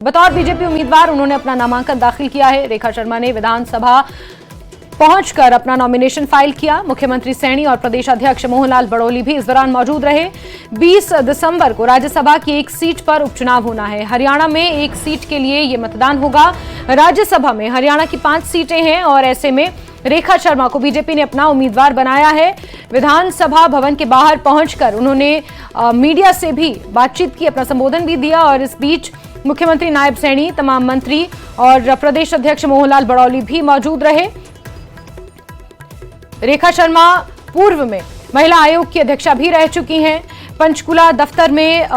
बतौर बीजेपी उम्मीदवार उन्होंने अपना नामांकन दाखिल किया है। रेखा शर्मा ने विधानसभा पहुंचकर अपना नॉमिनेशन फाइल किया। मुख्यमंत्री सैनी और प्रदेश अध्यक्ष मोहनलाल बड़ौली भी इस दौरान मौजूद रहे। 20 दिसंबर को राज्यसभा की एक सीट पर उपचुनाव होना है। हरियाणा में एक सीट के लिए ये मतदान होगा। राज्यसभा में हरियाणा की 5 सीटें हैं और ऐसे में रेखा शर्मा को बीजेपी ने अपना उम्मीदवार बनाया है। विधानसभा भवन के बाहर पहुंचकर उन्होंने मीडिया से भी बातचीत की, अपना संबोधन भी दिया और इस बीच मुख्यमंत्री नायब सैनी, तमाम मंत्री और प्रदेश अध्यक्ष मोहनलाल बड़ौली भी मौजूद रहे। रेखा शर्मा पूर्व में महिला आयोग की अध्यक्षा भी रह चुकी हैं। पंचकुला दफ्तर में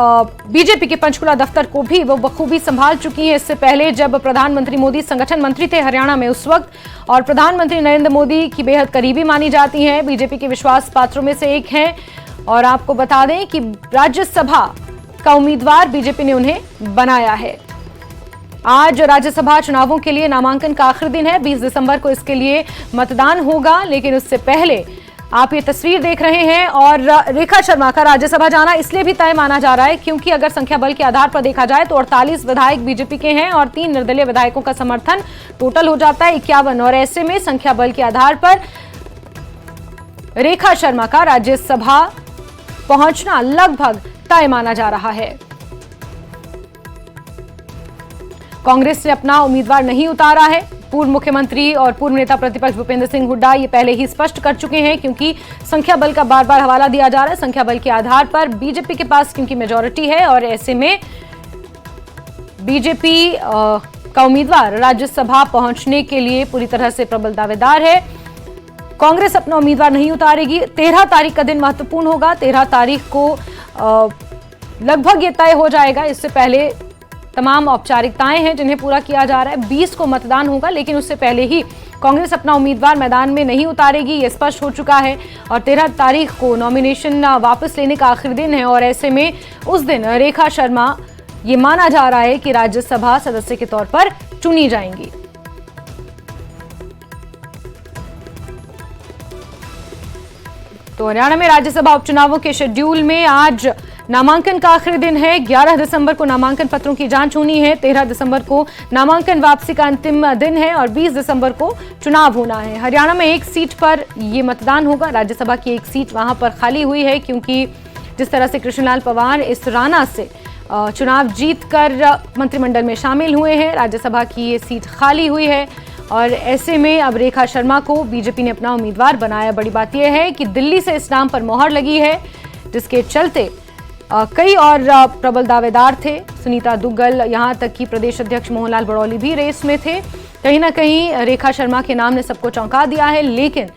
बीजेपी के पंचकुला दफ्तर को भी वो बखूबी संभाल चुकी हैं। इससे पहले जब प्रधानमंत्री मोदी संगठन मंत्री थे हरियाणा में उस वक्त, और प्रधानमंत्री नरेंद्र मोदी की बेहद करीबी मानी जाती हैं, बीजेपी के विश्वास पात्रों में से एक हैं। और आपको बता दें कि राज्यसभा का उम्मीदवार बीजेपी ने उन्हें बनाया है। आज राज्यसभा चुनावों के लिए नामांकन का आखिरी दिन है। 20 दिसंबर को इसके लिए मतदान होगा, लेकिन उससे पहले आप ये तस्वीर देख रहे हैं। और रेखा शर्मा का राज्यसभा जाना इसलिए भी तय माना जा रहा है क्योंकि अगर संख्या बल के आधार पर देखा जाए तो 48 विधायक बीजेपी के हैं और 3 निर्दलीय विधायकों का समर्थन टोटल हो जाता है 51। और ऐसे में संख्या बल के आधार पर रेखा शर्मा का राज्यसभा पहुंचना लगभग तय माना जा रहा है। कांग्रेस ने अपना उम्मीदवार नहीं उतारा है। पूर्व मुख्यमंत्री और पूर्व नेता प्रतिपक्ष भूपेंद्र सिंह हुड्डा ये पहले ही स्पष्ट कर चुके हैं, क्योंकि संख्या बल का बार बार हवाला दिया जा रहा है। संख्या बल के आधार पर बीजेपी के पास क्योंकि मेजॉरिटी है और ऐसे में बीजेपी का उम्मीदवार राज्यसभा पहुंचने के लिए पूरी तरह से प्रबल दावेदार है। कांग्रेस अपना उम्मीदवार नहीं उतारेगी। 13 तारीख का दिन महत्वपूर्ण होगा। 13 तारीख को लगभग ये तय हो जाएगा। इससे पहले तमाम औपचारिकताएं हैं जिन्हें पूरा किया जा रहा है। 20 को मतदान होगा, लेकिन उससे पहले ही कांग्रेस अपना उम्मीदवार मैदान में नहीं उतारेगी, ये स्पष्ट हो चुका है। और 13 तारीख को नॉमिनेशन वापस लेने का आखिरी दिन है और ऐसे में उस दिन रेखा शर्मा ये माना जा रहा है कि राज्यसभा सदस्य के तौर पर चुनी जाएंगी। तो हरियाणा में राज्यसभा उपचुनावों के शेड्यूल में आज नामांकन का आखिरी दिन है। 11 दिसंबर को नामांकन पत्रों की जांच होनी है। 13 दिसंबर को नामांकन वापसी का अंतिम दिन है और 20 दिसंबर को चुनाव होना है। हरियाणा में एक सीट पर ये मतदान होगा। राज्यसभा की एक सीट वहां पर खाली हुई है, क्योंकि जिस तरह से कृष्णलाल पंवार इस राना से चुनाव जीतकर मंत्रिमंडल में शामिल हुए हैं, राज्यसभा की ये सीट खाली हुई है। और ऐसे में अब रेखा शर्मा को बीजेपी ने अपना उम्मीदवार बनाया। बड़ी बात यह है कि दिल्ली से इस नाम पर मोहर लगी है, जिसके चलते कई और प्रबल दावेदार थे। सुनीता दुग्गल, यहां तक कि प्रदेश अध्यक्ष मोहनलाल बड़ौली भी रेस में थे। कहीं ना कहीं रेखा शर्मा के नाम ने सबको चौंका दिया है, लेकिन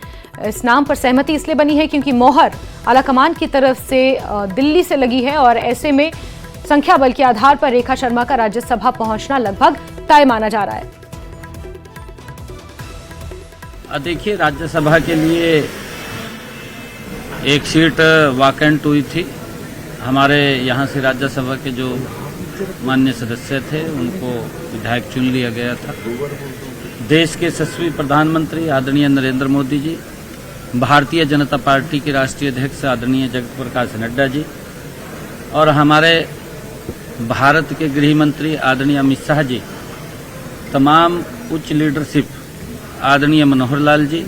इस नाम पर सहमति इसलिए बनी है क्योंकि मोहर आलाकमान की तरफ से दिल्ली से लगी है और ऐसे में संख्या बल के आधार पर रेखा शर्मा का राज्यसभा पहुंचना लगभग तय माना जा रहा है। देखिए, राज्यसभा के लिए एक सीट वैकेंट हुई थी। हमारे यहाँ से राज्यसभा के जो माननीय सदस्य थे उनको विधायक चुन लिया गया था। देश के यशस्वी प्रधानमंत्री आदरणीय नरेंद्र मोदी जी, भारतीय जनता पार्टी के राष्ट्रीय अध्यक्ष आदरणीय जगत प्रकाश नड्डा जी और हमारे भारत के गृह मंत्री आदरणीय अमित शाह जी, तमाम उच्च लीडरशिप आदरणीय मनोहर लाल जी,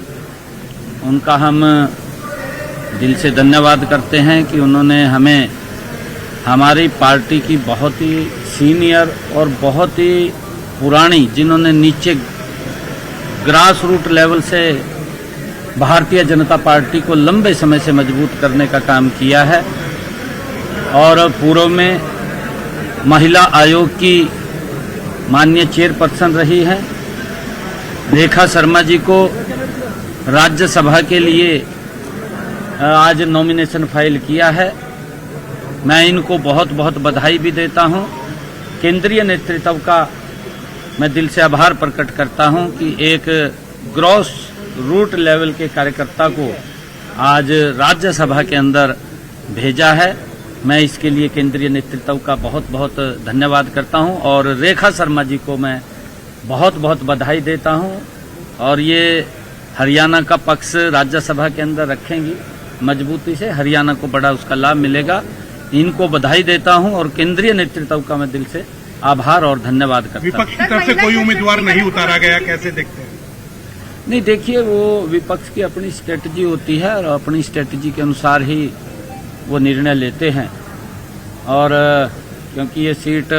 उनका हम दिल से धन्यवाद करते हैं कि उन्होंने हमें हमारी पार्टी की बहुत ही सीनियर और बहुत ही पुरानी, जिन्होंने नीचे ग्रास रूट लेवल से भारतीय जनता पार्टी को लंबे समय से मजबूत करने का काम किया है और पूर्व में महिला आयोग की माननीय चेयरपर्सन रही हैं। रेखा शर्मा जी को राज्यसभा के लिए आज नॉमिनेशन फाइल किया है। मैं इनको बहुत बहुत बधाई भी देता हूं। केंद्रीय नेतृत्व का मैं दिल से आभार प्रकट करता हूं कि एक ग्रॉस रूट लेवल के कार्यकर्ता को आज राज्यसभा के अंदर भेजा है। मैं इसके लिए केंद्रीय नेतृत्व का बहुत बहुत धन्यवाद करता हूं और रेखा शर्मा जी को मैं बहुत बहुत बधाई देता हूं और ये हरियाणा का पक्ष राज्यसभा के अंदर रखेंगी मजबूती से। हरियाणा को बड़ा उसका लाभ मिलेगा। इनको बधाई देता हूं और केंद्रीय नेतृत्व का मैं दिल से आभार और धन्यवाद करता हूं। विपक्ष की तरफ से कोई उम्मीदवार नहीं उतारा गया, कैसे देखते हैं? नहीं, देखिए, वो विपक्ष की अपनी स्ट्रेटजी होती है और अपनी स्ट्रेटजी के अनुसार ही वो निर्णय लेते हैं। और क्योंकि ये सीट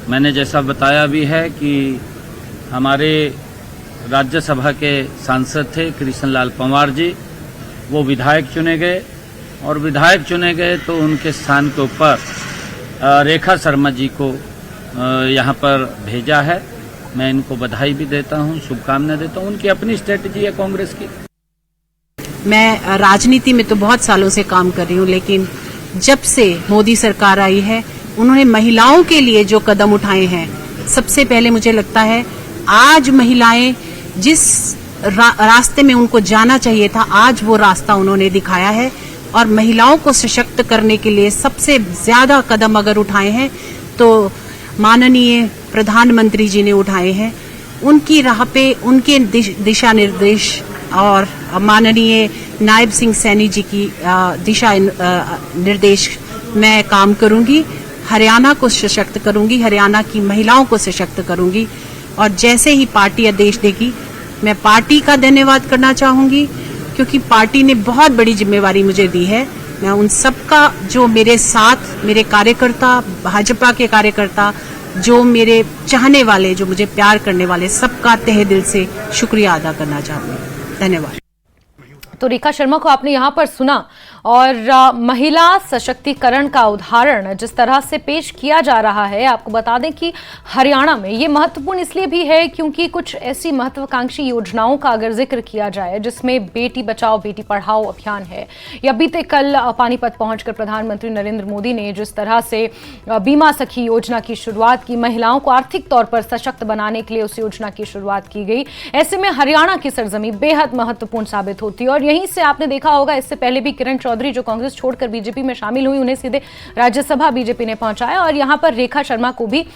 मैंने जैसा बताया भी है कि हमारे राज्यसभा के सांसद थे कृष्णलाल पंवार जी, वो विधायक चुने गए और विधायक चुने गए तो उनके स्थान के ऊपर रेखा शर्मा जी को यहाँ पर भेजा है। मैं इनको बधाई भी देता हूँ, शुभकामनाएं देता हूँ। उनकी अपनी स्ट्रेटजी है कांग्रेस की। मैं राजनीति में तो बहुत सालों से काम कर रही हूँ, लेकिन जब से मोदी सरकार आई है उन्होंने महिलाओं के लिए जो कदम उठाए हैं, सबसे पहले मुझे लगता है आज महिलाएं जिस रास्ते में उनको जाना चाहिए था, आज वो रास्ता उन्होंने दिखाया है। और महिलाओं को सशक्त करने के लिए सबसे ज्यादा कदम अगर उठाए हैं तो माननीय प्रधानमंत्री जी ने उठाए हैं। उनकी राह पे उनके दिशा निर्देश और माननीय नायब सिंह सैनी जी की दिशा निर्देश मैं काम करूंगी। हरियाणा को सशक्त करूंगी, हरियाणा की महिलाओं को सशक्त करूंगी। और जैसे ही पार्टी आदेश देगी, मैं पार्टी का धन्यवाद करना चाहूंगी, क्योंकि पार्टी ने बहुत बड़ी जिम्मेवारी मुझे दी है। मैं उन सबका, जो मेरे साथ मेरे कार्यकर्ता, भाजपा के कार्यकर्ता, जो मेरे चाहने वाले, जो मुझे प्यार करने वाले, सबका तहे दिल से शुक्रिया अदा करना चाहूंगी। धन्यवाद। तो रेखा शर्मा को आपने यहाँ पर सुना और महिला सशक्तिकरण का उदाहरण जिस तरह से पेश किया जा रहा है, आपको बता दें कि हरियाणा में ये महत्वपूर्ण इसलिए भी है क्योंकि कुछ ऐसी महत्वाकांक्षी योजनाओं का अगर जिक्र किया जाए जिसमें बेटी बचाओ बेटी पढ़ाओ अभियान है, या बीते कल पानीपत पहुंचकर प्रधानमंत्री नरेंद्र मोदी ने जिस तरह से बीमा सखी योजना की शुरुआत की, महिलाओं को आर्थिक तौर पर सशक्त बनाने के लिए उस योजना की शुरुआत की गई। ऐसे में हरियाणा की सरजमी बेहद महत्वपूर्ण साबित होती है। और यहीं से आपने देखा होगा, इससे पहले भी किरण चौधरी जो कांग्रेस छोड़कर बीजेपी में शामिल हुई, उन्हें सीधे राज्यसभा बीजेपी ने पहुंचाया और यहां पर रेखा शर्मा को भी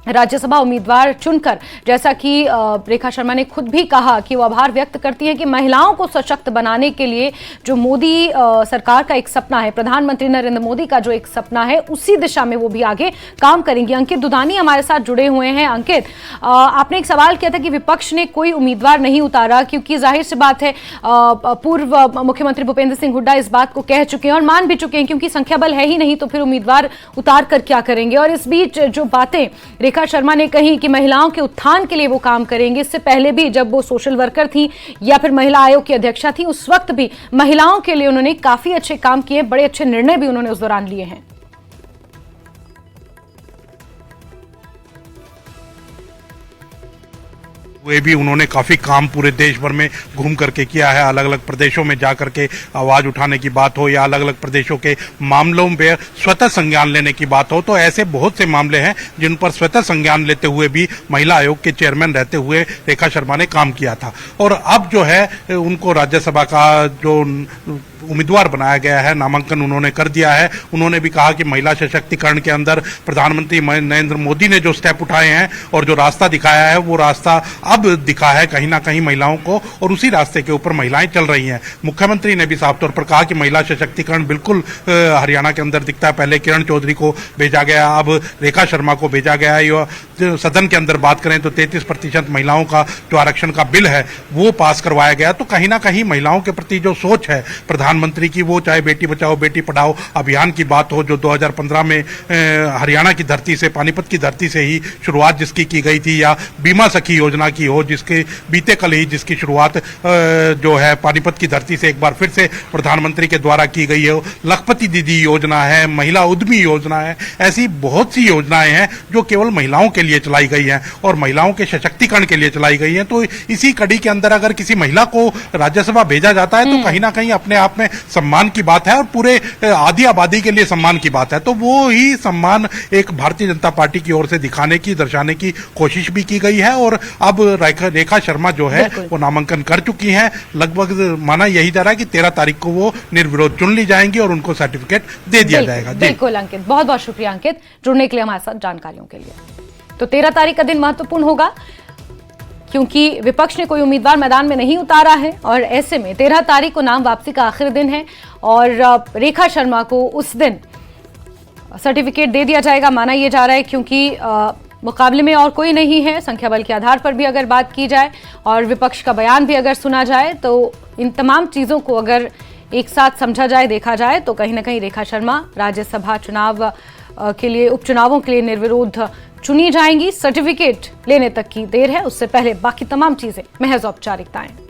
राज्यसभा उम्मीदवार चुनकर, जैसा कि रेखा शर्मा ने खुद भी कहा कि वो आभार व्यक्त करती है कि महिलाओं को सशक्त बनाने के लिए जो मोदी सरकार का एक सपना है, प्रधानमंत्री नरेंद्र मोदी का जो एक सपना है, उसी दिशा में वो भी आगे काम करेंगी। अंकित दुधानी हमारे साथ जुड़े हुए हैं। अंकित, आपने एक सवाल किया था कि विपक्ष ने कोई उम्मीदवार नहीं उतारा, क्योंकि जाहिर सी बात है पूर्व मुख्यमंत्री भूपेंद्र सिंह हुड्डा इस बात को कह चुके हैं और मान भी चुके हैं, क्योंकि संख्या बल है ही नहीं तो फिर उम्मीदवार उतार कर क्या करेंगे। और इस बीच जो बातें रेखा शर्मा ने कही कि महिलाओं के उत्थान के लिए वो काम करेंगे, इससे पहले भी जब वो सोशल वर्कर थी या फिर महिला आयोग की अध्यक्षा थी, उस वक्त भी महिलाओं के लिए उन्होंने काफी अच्छे काम किए, बड़े अच्छे निर्णय भी उन्होंने उस दौरान लिए हैं। वे भी उन्होंने काफी काम पूरे देश भर में घूम करके किया है। अलग अलग प्रदेशों में जा करके आवाज उठाने की बात हो या अलग अलग प्रदेशों के मामलों में स्वतः संज्ञान लेने की बात हो, तो ऐसे बहुत से मामले हैं जिन पर स्वतः संज्ञान लेते हुए भी महिला आयोग के चेयरमैन रहते हुए रेखा शर्मा ने काम किया था। और अब जो है उनको राज्यसभा का जो उम्मीदवार बनाया गया है, नामांकन उन्होंने कर दिया है। उन्होंने भी कहा कि महिला सशक्तिकरण के अंदर प्रधानमंत्री नरेंद्र मोदी ने जो स्टेप उठाए हैं और जो रास्ता दिखाया है, वो रास्ता अब दिखा है कहीं ना कहीं महिलाओं को, और उसी रास्ते के ऊपर महिलाएं चल रही हैं। मुख्यमंत्री ने भी साफ तौर पर कहा कि महिला सशक्तिकरण बिल्कुल हरियाणा के अंदर दिखता है। पहले किरण चौधरी को भेजा गया, अब रेखा शर्मा को भेजा गया है। सदन के अंदर बात करें तो 33% महिलाओं का जो आरक्षण का बिल है वो पास करवाया गया। तो कहीं ना कहीं महिलाओं के प्रति जो सोच है प्रधानमंत्री की, वो चाहे बेटी बचाओ बेटी पढ़ाओ अभियान की बात हो, जो 2015 में हरियाणा की धरती से, पानीपत की धरती से ही शुरुआत जिसकी की गई थी, या बीमा सखी योजना की हो जिसके बीते कल ही जिसकी शुरुआत जो है पानीपत की धरती से एक बार फिर से प्रधानमंत्री के द्वारा की गई है। लखपति दीदी योजना है, महिला उद्यमी योजना है, ऐसी बहुत सी योजनाएं हैं जो केवल महिलाओं के लिए चलाई गई हैं और महिलाओं के सशक्तिकरण के लिए चलाई गई हैं। तो इसी कड़ी के अंदर अगर किसी महिला को राज्यसभा भेजा जाता है तो कहीं ना कहीं अपने आप में सम्मान की बात है और पूरे आधी आबादी के लिए सम्मान की बात है। तो वो ही सम्मान एक भारतीय जनता पार्टी की ओर से दिखाने की, दर्शाने की कोशिश भी की गई है। और अब रेखा शर्मा जो है वो नामांकन कर चुकी हैं। लगभग माना यही जा रहा है कि 13 तारीख को वो निर्विरोध चुन ली जाएंगी और उनको सर्टिफिकेट दे दिया जाएगा। बिल्कुल अंकित, बहुत बहुत शुक्रिया अंकित जुड़ने के लिए हमारे साथ, जानकारियों के लिए। तो 13 तारीख का दिन महत्वपूर्ण होगा क्योंकि विपक्ष ने कोई उम्मीदवार मैदान में नहीं उतारा है और ऐसे में 13 तारीख को नाम वापसी का आखिरी दिन है और रेखा शर्मा को उस दिन सर्टिफिकेट दे दिया जाएगा, माना यह जा रहा है, क्योंकि मुकाबले में और कोई नहीं है। संख्या बल के आधार पर भी अगर बात की जाए और विपक्ष का बयान भी अगर सुना जाए तो इन तमाम चीज़ों को अगर एक साथ समझा जाए, देखा जाए तो कहीं ना कहीं रेखा शर्मा राज्यसभा चुनाव के लिए, उपचुनावों के लिए निर्विरोध चुनी जाएंगी। सर्टिफिकेट लेने तक की देर है, उससे पहले बाकी तमाम चीज़ें महज औपचारिकताएं।